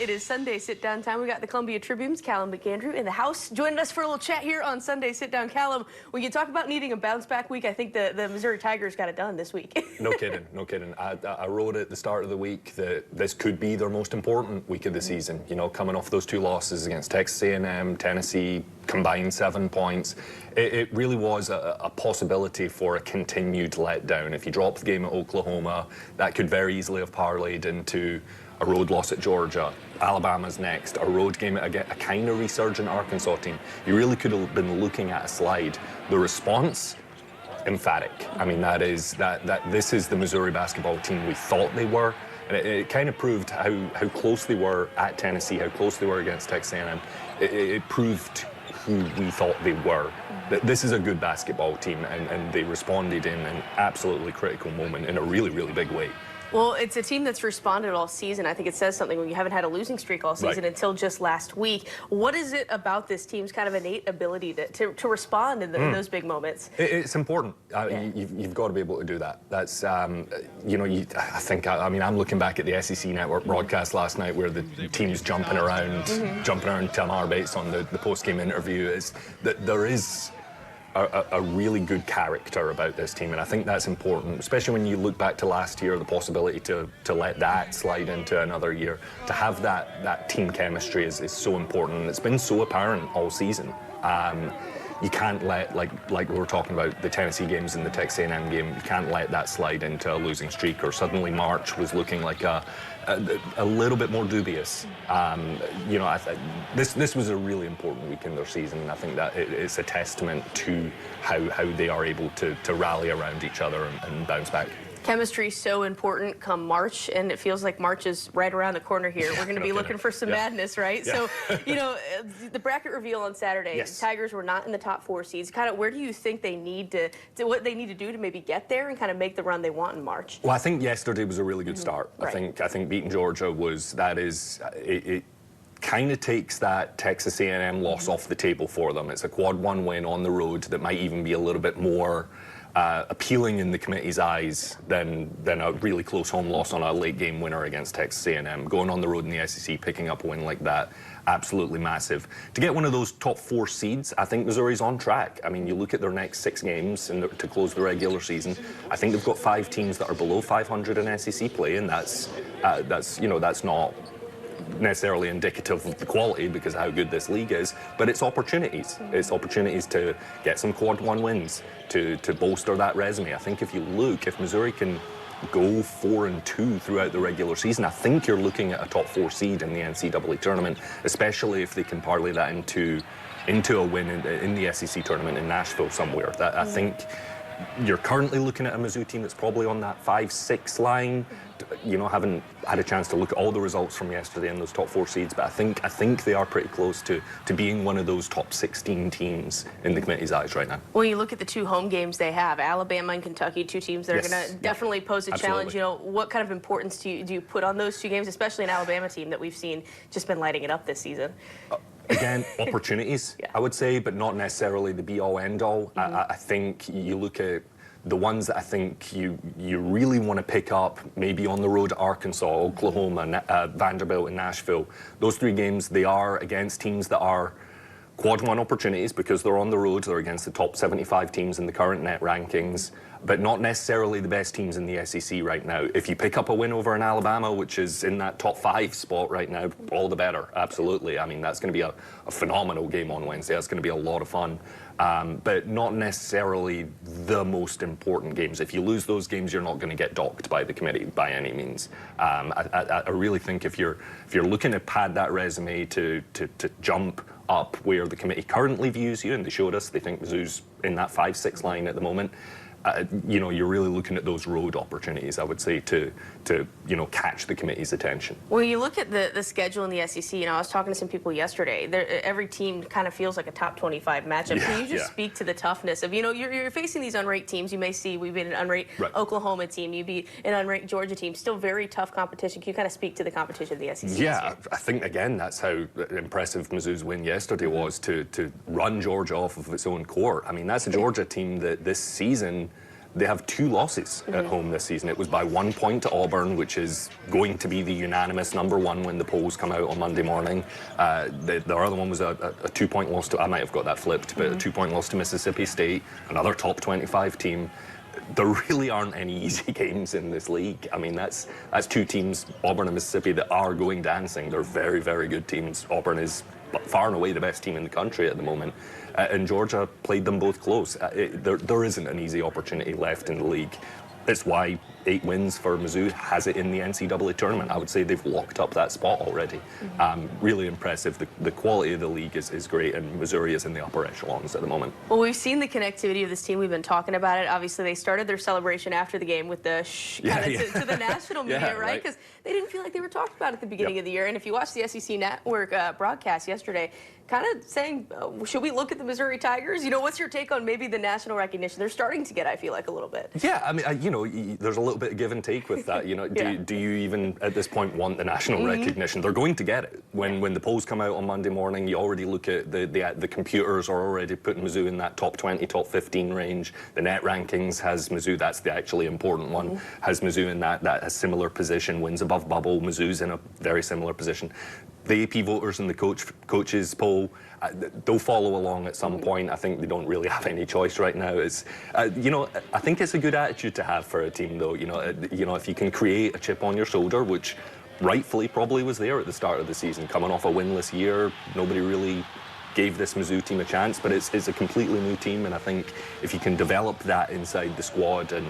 It is Sunday sit-down time. We got the Columbia Tribune's Calum McAndrew in the house, joining us for a little chat here on Sunday Sit-Down. Calum, when you talk about needing a bounce-back week, I think the Missouri Tigers got it done this week. No kidding, no kidding. I wrote at the start of the week that this could be their most important week of the season. You know, coming off those two losses against Texas A&M, Tennessee, combined 7 points. It really was a possibility for a continued letdown. If you drop the game at Oklahoma, that could very easily have parlayed into a road loss at Georgia. Alabama's next, a road game at a kind of resurgent Arkansas team. You really could have been looking at a slide. The response, emphatic. I mean, this is the Missouri basketball team we thought they were. And it kind of proved how close they were at Tennessee, how close they were against Texas A&M. It proved who we thought they were. That this is a good basketball team, and they responded in an absolutely critical moment in a really, really big way. Well, it's a team that's responded all season. I think it says something when you haven't had a losing streak all season until just last week. What is it about this team's kind of innate ability to respond in those big moments? It's important. You've got to be able to do that. That's, you know, I mean, I'm looking back at the SEC Network broadcast last night where the team's jumping around Tamar Bates on the post-game interview. Is that there is a really good character about this team, and I think that's important, especially when you look back to last year, the possibility to let that slide into another year. To have that team chemistry is so important, and it's been so apparent all season. You can't let, like we were talking about the Tennessee games and the Texas A&M game, you can't let that slide into a losing streak, or suddenly March was looking like a little bit more dubious. You know, this was a really important week in their season, and I think that it's a testament to how they are able to rally around each other and bounce back. Chemistry so important come March, and it feels like March is right around the corner here. We're going to be looking for some madness, right? So, you know, the bracket reveal on Saturday, the Tigers were not in the top 4 seeds. Kind of where do you think they need to what they need to do to maybe get there and kind of make the run they want in March? Well, I think yesterday was a really good start. I think beating Georgia it kind of takes that Texas A&M loss off the table for them. It's a quad 1 win on the road that might even be a little bit more appealing in the committee's eyes than a really close home loss on a late game winner against Texas A&M. Going on the road in the SEC, picking up a win like that, absolutely massive. To get one of those top 4 seeds, I think Missouri's on track. I mean, you look at their next 6 games to close the regular season. I think they've got 5 teams that are below 500 in SEC play, and that's not necessarily indicative of the quality because of how good this league is, but it's opportunities. It's opportunities to get some quad 1 wins, to bolster that resume. I think if Missouri can go 4-2 throughout the regular season, I think you're looking at a top 4 seed in the NCAA tournament, especially if they can parlay that into a win in the SEC tournament in Nashville somewhere. That I think you're currently looking at a Mizzou team that's probably on that 5-6 line. You know, haven't had a chance to look at all the results from yesterday in those top 4 seeds, but I think they are pretty close to being one of those top 16 teams in the committee's eyes right now. When you look at the 2 home games they have, Alabama and Kentucky, 2 teams that are going to definitely pose a challenge. You know, what kind of importance do you put on those 2 games, especially an Alabama team that we've seen just been lighting it up this season? Again, opportunities, I would say, but not necessarily the be-all, end-all. I think you look at the ones that I think you really want to pick up, maybe on the road, Arkansas, Oklahoma, Vanderbilt, and Nashville. Those 3 games, they are against teams that are quad 1 opportunities because they're on the road. They're against the top 75 teams in the current net rankings, but not necessarily the best teams in the SEC right now. If you pick up a win over an Alabama, which is in that top 5 spot right now, all the better, absolutely. I mean, that's going to be a phenomenal game on Wednesday. That's going to be a lot of fun, but not necessarily the most important games. If you lose those games, you're not going to get docked by the committee by any means. I really think if you're looking to pad that resume to jump up where the committee currently views you, and they showed us they think Mizzou's in that 5-6 line at the moment, you know, you're really looking at those road opportunities, I would say, to you know, catch the committee's attention. Well, you look at the schedule in the SEC, you know, I was talking to some people yesterday. Every team kind of feels like a top 25 matchup. Can you just speak to the toughness of, you know, you're facing these unranked teams. You may see we've been an unranked Oklahoma team. You beat an unranked Georgia team. Still very tough competition. Can you kind of speak to the competition of the SEC? Yeah, I think, again, that's how impressive Mizzou's win yesterday was, to run Georgia off of its own court. I mean, that's a Georgia team that this season They have 2 losses at home this season. It was by 1 point to Auburn, which is going to be the unanimous #1 when the polls come out on Monday morning. The other one was a 2-point loss to, I might have got that flipped, but a 2-point loss to Mississippi State, another top 25 team. There really aren't any easy games in this league. I mean, that's 2 teams, Auburn and Mississippi, that are going dancing. They're very, very good teams. Auburn is far and away the best team in the country at the moment. And Georgia played them both close. There isn't an easy opportunity left in the league. It's why 8 wins for Mizzou has it in the NCAA tournament. I would say they've locked up that spot already. Really impressive. The quality of the league is great, and Missouri is in the upper echelons at the moment. Well, we've seen the connectivity of this team. We've been talking about it. Obviously, they started their celebration after the game with the to the national media, right? Because they didn't feel like they were talked about at the beginning of the year. And if you watch the SEC Network broadcast yesterday, kind of saying, should we look at the Missouri Tigers? You know, what's your take on maybe the national recognition they're starting to get, I feel like, a little bit? Yeah, I mean, you know, there's a little bit of give and take with that. You know, do you even, at this point, want the national recognition? They're going to get it. When the polls come out on Monday morning, you already look at the computers are already putting Mizzou in that top 20, top 15 range. The net rankings has Mizzou, that's the actually important one, has Mizzou in that a similar position, wins above bubble. Mizzou's in a very similar position. The AP voters and the coaches poll, they'll follow along at some point. I think they don't really have any choice right now. It's, you know, I think it's a good attitude to have for a team, though. You know, if you can create a chip on your shoulder, which rightfully probably was there at the start of the season, coming off a winless year, nobody really gave this Mizzou team a chance, but it's a completely new team, and I think if you can develop that inside the squad and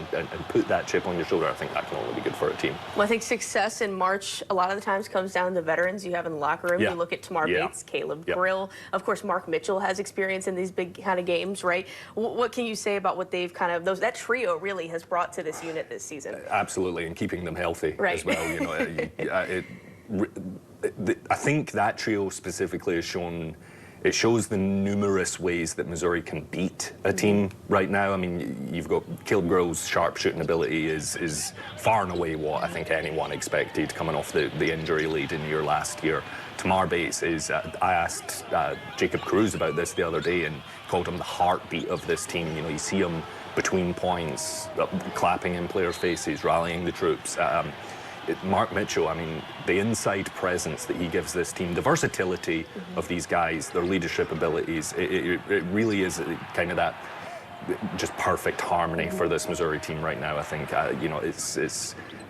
put that chip on your shoulder, I think that can only be good for a team. Well, I think success in March a lot of the times comes down to the veterans you have in the locker room. You look at Tamar Bates, Caleb Brill, of course Mark Mitchell has experience in these big kind of games, right? What can you say about what they've kind of, that trio really has brought to this unit this season? Absolutely, and keeping them healthy as well. You know, I think that trio specifically has shown. It shows the numerous ways that Missouri can beat a team right now. I mean, you've got Caleb Grill's sharp shooting ability is far and away what I think anyone expected coming off the injury lead in your last year. Tamar Bates is, I asked Jacob Cruz about this the other day and called him the heartbeat of this team. You know, you see him between points, clapping in players' faces, rallying the troops. Mark Mitchell, I mean, the inside presence that he gives this team, the versatility of these guys, their leadership abilities, it really is kind of that just perfect harmony for this Missouri team right now. I think, you know, it's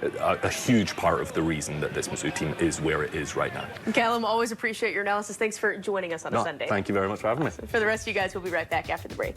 a huge part of the reason that this Mizzou team is where it is right now. Calum, always appreciate your analysis. Thanks for joining us on a Sunday. Thank you very much for having me. For the rest of you guys, we'll be right back after the break.